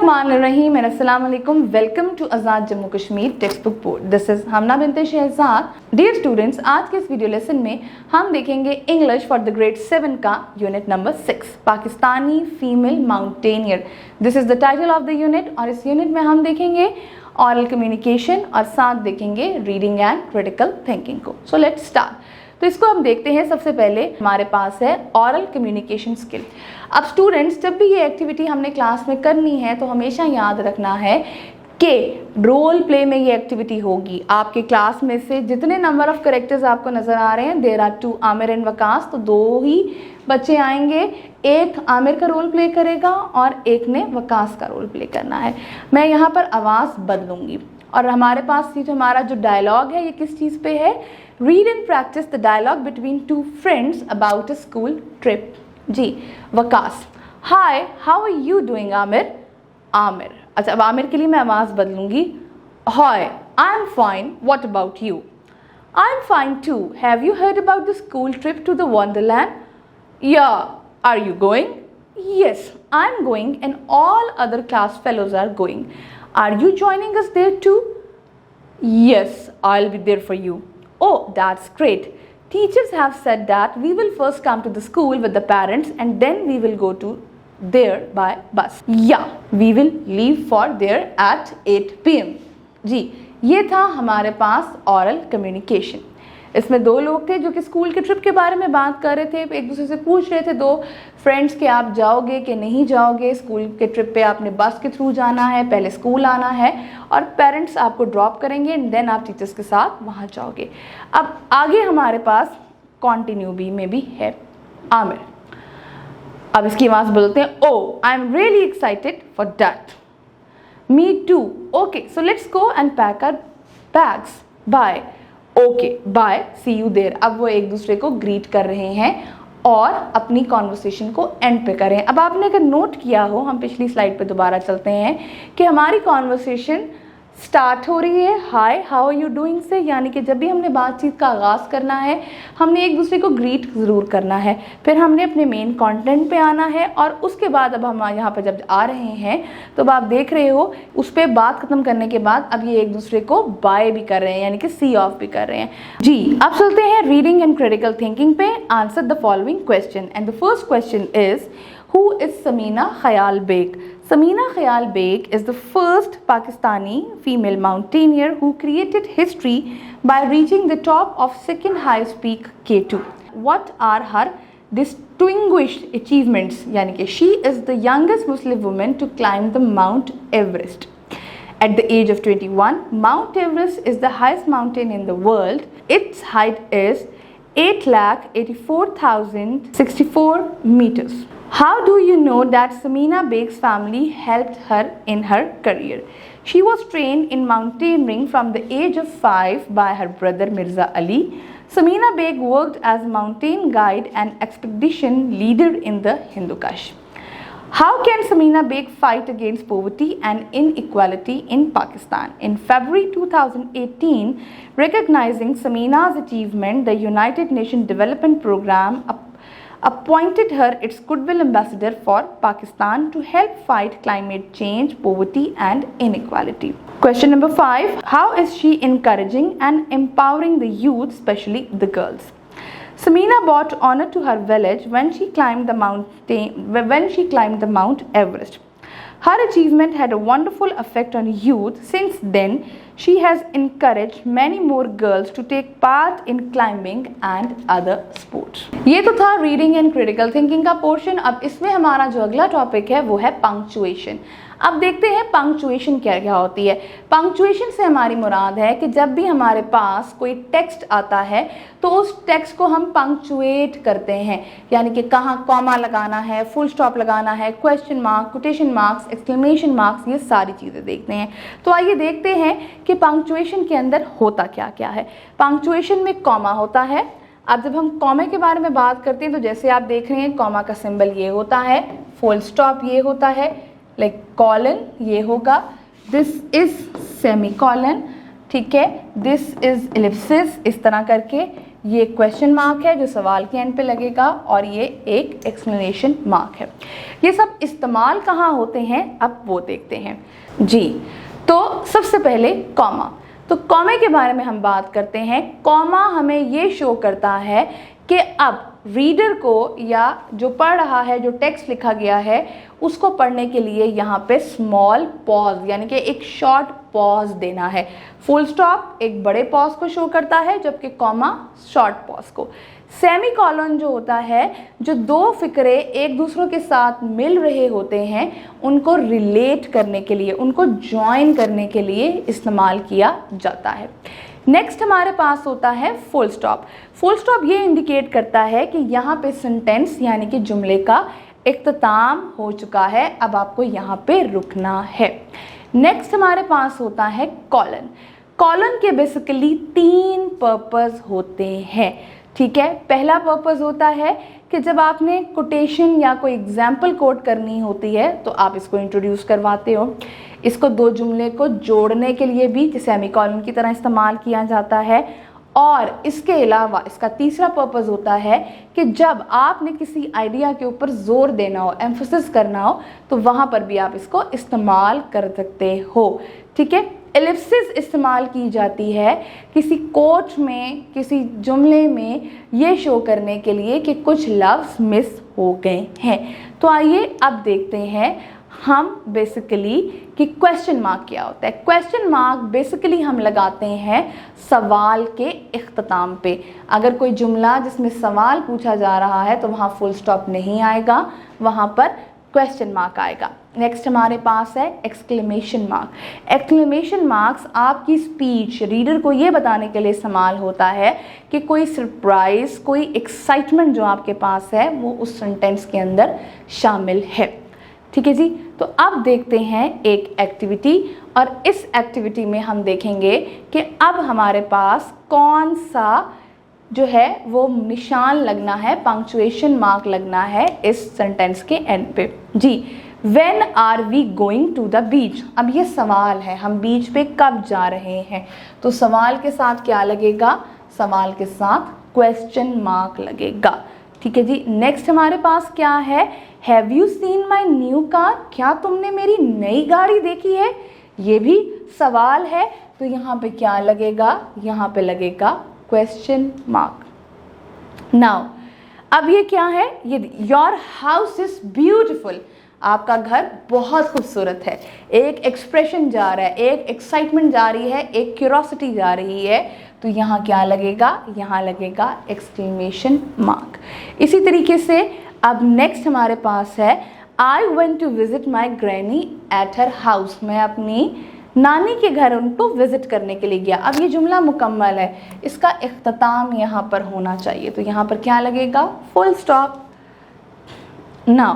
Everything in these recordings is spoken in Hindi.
बिस्मिल्लाहिर्रहमानिर्रहीम एंड अस्सलाम वालेकुम। Welcome to Azad Jammu Kashmir text book board. This is Hamna Binte Shahzad. Dear students, आज के इस वीडियो लेसन में हम देखेंगे इंग्लिश फॉर द ग्रेड 7 का unit number 6, Pakistani female mountaineer. This is the title of the unit और इस यूनिट में हम देखेंगे ऑरल कम्युनिकेशन और साथ देखेंगे रीडिंग एंड क्रिटिकल थिंकिंग को। So let's start. तो इसको हम देखते हैं। सबसे पहले हमारे पास है ऑरल कम्युनिकेशन स्किल। अब स्टूडेंट्स, जब भी ये एक्टिविटी हमने क्लास में करनी है तो हमेशा याद रखना है कि रोल प्ले में ये एक्टिविटी होगी। आपके क्लास में से जितने नंबर ऑफ करेक्टर्स आपको नज़र आ रहे हैं, there are 2 Aamir and Waqas, तो 2 ही बच्चे आएंगे। एक आमिर का रोल प्ले करेगा और एक ने वकास का रोल प्ले करना है। मैं यहाँ पर आवाज़ बदलूँगी और हमारे पास ये जो हमारा जो डायलॉग है ये किस चीज़ पे है? Read and practice the dialogue between 2 friends about a school trip. जी, Waqas, hi how are you doing Aamir? Aamir, अच्छा अब आमिर के लिए मैं आवाज़ बदलूंगी। Hi, I am fine, what about you? I am fine too, have you heard about the school trip to the wonderland? Yeah, are you going? Yes, I am going and all other class fellows are going. Are you joining us there too? Yes, I will be there for you. Oh, that's great. Teachers have said that we will first come to the school with the parents and then we will go to there by bus. Yeah, we will leave for there at 8 PM. जी, ये था हमारे पास oral communication। इसमें 2 लोग थे जो कि स्कूल के ट्रिप के बारे में बात कर रहे थे। एक दूसरे से पूछ रहे थे 2 फ्रेंड्स कि आप जाओगे कि नहीं जाओगे स्कूल के ट्रिप पे। आपने बस के थ्रू जाना है, पहले स्कूल आना है और पेरेंट्स आपको ड्रॉप करेंगे एंड देन आप टीचर्स के साथ वहाँ जाओगे। अब आगे हमारे पास कॉन्टिन्यू बी में भी है आमिर। अब इसकी आवाज़ बोलते हैं, oh I am really excited for that. Me too. Okay, so let's go and pack our bags. Bye. Okay bye, see you there. अब वो एक दूसरे को ग्रीट कर रहे हैं और अपनी कॉन्वर्सेशन को एंड पे करें। अब आपने अगर नोट किया हो, हम पिछली स्लाइड पे दोबारा चलते हैं कि हमारी कॉन्वर्सेशन स्टार्ट हो रही है hi how are you doing से, यानी कि जब भी हमने बातचीत का आगाज़ करना है हमने एक दूसरे को ग्रीट ज़रूर करना है। फिर हमने अपने मेन कंटेंट पे आना है और उसके बाद अब हम यहाँ पर जब आ रहे हैं तो अब आप देख रहे हो उस पर बात ख़त्म करने के बाद अब ये एक दूसरे को बाय भी कर रहे हैं, यानी कि सी ऑफ भी कर रहे हैं। जी, अब चलते हैं रीडिंग एंड क्रिटिकल थिंकिंग पे। Answer the following question and the first question is, who is Samina Khayal Beg? Samina Khayal Beg is the first Pakistani female mountaineer who created history by reaching the top of second highest peak K2. What are her distinguished achievements? यानी कि she is the youngest Muslim woman to climb the Mount Everest. At the age of 21, Mount Everest is the highest mountain in the world. Its height is 8,84,064 meters. How do you know that Samina Beg's family helped her in her career? She was trained in mountaineering from the age of 5 by her brother Mirza Ali. Samina Beg worked as mountain guide and expedition leader in the Hindu Kush. How can Samina Beg fight against poverty and inequality in Pakistan? In February 2018, recognizing Samina's achievement, the United Nations Development Programme appointed her its Goodwill Ambassador for Pakistan to help fight climate change, poverty and inequality. Question number 5. How is she encouraging and empowering the youth, especially the girls? Samina brought honor to her village when she climbed the Mount Everest. Her achievement had a wonderful effect on youth. Since then, she has encouraged many more girls to take part in climbing and other sports. ये तो था रीडिंग एंड क्रिटिकल थिंकिंग का पोर्शन। अब इसमें हमारा जो अगला टॉपिक है वो है पंक्चुएशन। अब देखते हैं पंक्चुएशन क्या क्या होती है। पंक्चुएशन से हमारी मुराद है कि जब भी हमारे पास कोई टेक्स्ट आता है तो उस टेक्स्ट को हम पंक्चुएट करते हैं, यानी कि कहाँ कॉमा लगाना है, फुल स्टॉप लगाना है, question mark, quotation marks, exclamation marks, ये सारी चीज़ें देखते हैं। तो आइए देखते हैं कि पंक्चुएशन के अंदर होता क्या क्या है। पंक्चुएशन में कॉमा होता है। अब जब हम कॉमे के बारे में बात करते हैं तो जैसे आप देख रहे हैं कॉमा का सिंबल ये होता है, फुल स्टॉप ये होता है, लाइक कॉलन ये होगा, दिस इज सेमी कॉलन, ठीक है, दिस इज एलिप्सिस, इस तरह करके ये क्वेश्चन मार्क है जो सवाल के एंड पे लगेगा, और ये एक एक्सप्लेनेशन मार्क है। ये सब इस्तेमाल कहाँ होते हैं अब वो देखते हैं जी। तो सबसे पहले कॉमा, तो कॉमे के बारे में हम बात करते हैं। कॉमा हमें ये शो करता है कि अब रीडर को या जो पढ़ रहा है, जो टेक्स्ट लिखा गया है, उसको पढ़ने के लिए यहाँ पे स्मॉल पॉज यानी कि एक शॉर्ट पॉज देना है। फुल स्टॉप एक बड़े पॉज को शो करता है, जबकि कॉमा शॉर्ट पॉज को। सेमी कॉलन जो होता है, जो दो फिक्रे एक दूसरों के साथ मिल रहे होते हैं, उनको रिलेट करने के लिए, उनको ज्वाइन करने के लिए इस्तेमाल किया जाता है। नेक्स्ट हमारे पास होता है फुल स्टॉप। फुल स्टॉप ये इंडिकेट करता है कि यहाँ पे सेंटेंस यानी कि जुमले का इख्तिताम हो चुका है, अब आपको यहाँ पे रुकना है। नेक्स्ट हमारे पास होता है कॉलन। कॉलन के बेसिकली 3 पर्पस होते हैं, ठीक है। पहला पर्पस होता है कि जब आपने कोटेशन या कोई एग्जाम्पल कोट करनी होती है तो आप इसको इंट्रोड्यूस करवाते हो। इसको दो जुमले को जोड़ने के लिए भी सेमीकोलन की तरह इस्तेमाल किया जाता है। और इसके अलावा इसका तीसरा पर्पस होता है कि जब आपने किसी आइडिया के ऊपर जोर देना हो, एम्फोसिस करना हो, तो वहाँ पर भी आप इसको इस्तेमाल कर सकते हो, ठीक है। एलिप्सिस इस्तेमाल की जाती है किसी कोट में, किसी जुमले में ये शो करने के लिए कि कुछ लफ्ज़ मिस हो गए हैं। तो आइए अब देखते हैं हम बेसिकली कि क्वेश्चन मार्क क्या होता है। क्वेश्चन मार्क बेसिकली हम लगाते हैं सवाल के इख्तिताम पे। अगर कोई जुमला जिसमें सवाल पूछा जा रहा है तो वहाँ फुल स्टॉप नहीं आएगा, वहाँ पर क्वेश्चन मार्क आएगा। नेक्स्ट हमारे पास है एक्सक्लेमेशन मार्क। एक्सक्लेमेशन मार्क्स आपकी स्पीच, रीडर को ये बताने के लिए इस्तेमाल होता है कि कोई सरप्राइज, कोई एक्साइटमेंट जो आपके पास है वो उस सेंटेंस के अंदर शामिल है, ठीक है जी। तो अब देखते हैं एक एक्टिविटी, और इस एक्टिविटी में हम देखेंगे कि अब हमारे पास कौन सा जो है वो निशान लगना है, पंक्चुएशन मार्क लगना है इस सेंटेंस के एंड पे जी। When are we going to the beach? अब ये सवाल है, हम बीच पे कब जा रहे हैं, तो सवाल के साथ क्या लगेगा, सवाल के साथ क्वेश्चन मार्क लगेगा, ठीक है जी। नेक्स्ट हमारे पास क्या है, have you seen my new car? क्या तुमने मेरी नई गाड़ी देखी है? ये भी सवाल है, तो यहाँ पे क्या लगेगा, यहाँ पे लगेगा क्वेश्चन मार्क। नाउ अब ये क्या है, ये योर हाउस इज ब्यूटिफुल, आपका घर बहुत खूबसूरत है। एक एक्सप्रेशन जा रहा है, एक एक्साइटमेंट जा रही है, एक क्यूरोसिटी जा रही है, तो यहाँ क्या लगेगा, यहाँ लगेगा एक्सक्लेमेशन मार्क। इसी तरीके से अब नेक्स्ट हमारे पास है I went to visit my granny at her house, मैं अपनी नानी के घर उनको विजिट करने के लिए गया। अब ये जुमला मुकम्मल है, इसका इख्तिताम यहाँ पर होना चाहिए, तो यहाँ पर क्या लगेगा, फुल स्टॉप। नाउ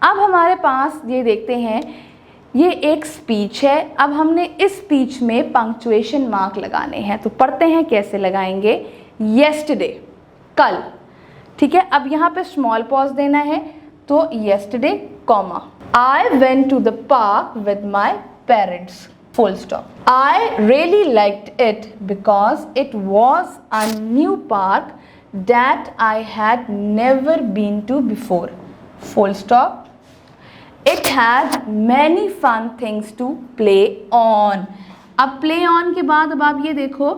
अब हमारे पास ये देखते हैं, ये एक स्पीच है। अब हमने इस स्पीच में पंक्चुएशन मार्क लगाने हैं, तो पढ़ते हैं कैसे लगाएंगे। येस्टरडे, कल, ठीक है। अब यहाँ पे स्मॉल पॉज देना है, तो yesterday comma, I went to the park with my parents, full stop. I really liked it because it was a new park that I had never been to before, full stop. It had many fun things to play on. अब play on के बाद अब आप ये देखो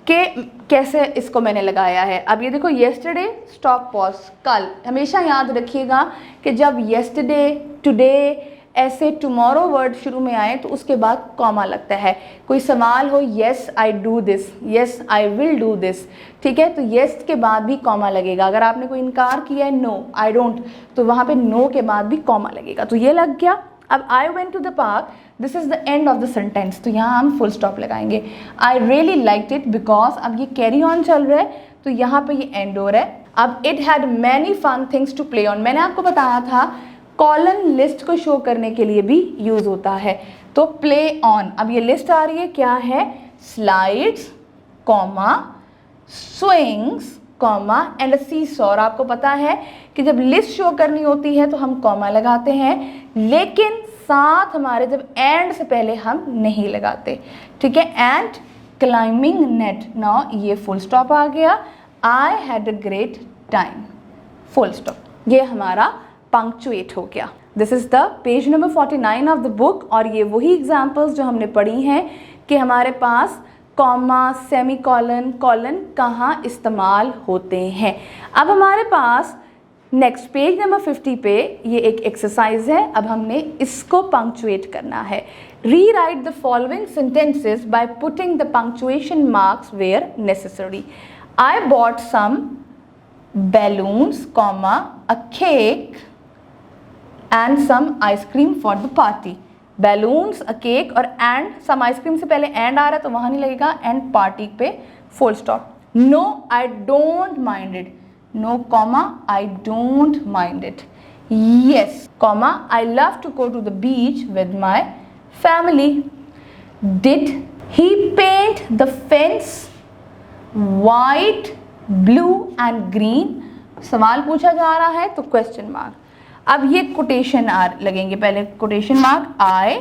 कि कैसे इसको मैंने लगाया है। अब ये देखो yesterday stop pause, कल। हमेशा याद रखिएगा कि जब yesterday, today ऐसे टुमारो वर्ड शुरू में आए तो उसके बाद कॉमा लगता है। कोई सवाल हो, yes I do this, yes I will do this, ठीक है, तो येस के बाद भी कॉमा लगेगा। अगर आपने कोई इनकार किया है, नो आई डोंट, तो वहाँ पे नो के बाद भी कॉमा लगेगा, तो ये लग गया। अब I went to the park, this is the end of the sentence, तो यहाँ हम फुल स्टॉप लगाएंगे। I really liked it because, अब ये कैरी ऑन चल रहा है, तो यहाँ पे ये एंड हो रहा है। अब it had many fun things to play on, मैंने आपको बताया था कॉलन लिस्ट को शो करने के लिए भी यूज होता है, तो प्ले ऑन। अब ये लिस्ट आ रही है, क्या है, slides comma swings comma and seesaw. और आपको पता है कि जब लिस्ट शो करनी होती है तो हम कॉमा लगाते हैं, लेकिन साथ हमारे जब एंड से पहले हम नहीं लगाते, ठीक है। एंड क्लाइंबिंग नेट, नाउ ये फुल स्टॉप आ गया। I had a great time. Full stop. ये हमारा पंक्चुएट हो गया. This is the page number 49 of the book. और ये वही एग्जाम्पल्स जो हमने पढ़ी हैं कि हमारे पास कॉमा, सेमी कॉलन, कॉलन कहाँ इस्तेमाल होते हैं. अब हमारे पास नेक्स्ट पेज नंबर 50 पे ये एक एक्सरसाइज है. अब हमने इसको पंक्चुएट करना है. Rewrite the following sentences by putting the punctuation marks where necessary. I bought some balloons, comma, a cake and some ice cream for the party. Balloons, a cake और and some ice cream से पहले and आ रहा है तो वहाँ नहीं लगेगा. and party पे full stop. No, I don't mind it. No, comma, I don't mind it. Yes, comma, I love to go to the beach with my family. Did he paint the fence white, blue and green. सवाल पूछा जा रहा है तो क्वेश्चन मार्क. अब ये कोटेशन आर लगेंगे. पहले quotation mark I,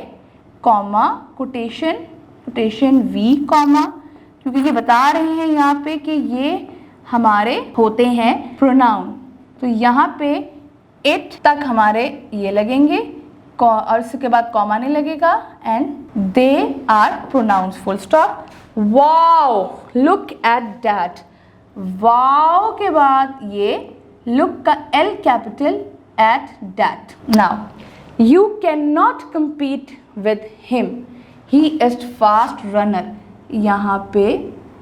comma, quotation we, comma, क्योंकि ये बता रहे हैं यहाँ पे कि ये हमारे होते हैं प्रोनाउन. तो यहाँ पे इट तक हमारे ये लगेंगे और इसके बाद कॉमा नहीं लगेगा. And they are pronouns. Full stop. Wow, look at that. Wow के बाद ये लुक का L capital at that. Now you can not compete with him. He is fast runner. यहाँ पे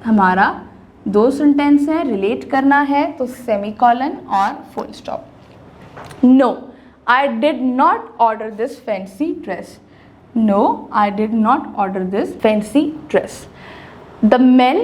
हमारा दो सेंटेंस है, रिलेट करना है तो सेमी कॉलन और full stop. No, I did not order this fancy dress. No, I did not order this fancy dress. The men,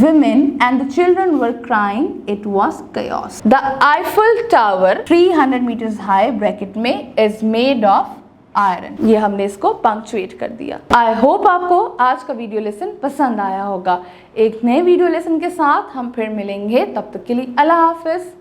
women and the children were crying. It was chaos. The Eiffel Tower 300 meters high bracket में is made of iron. ये हमने इसको पंक्चुएट कर दिया. I hope आपको आज का वीडियो लेसन पसंद आया होगा. एक नए वीडियो लेसन के साथ हम फिर मिलेंगे. तब तक के लिए अल्लाह हाफिज.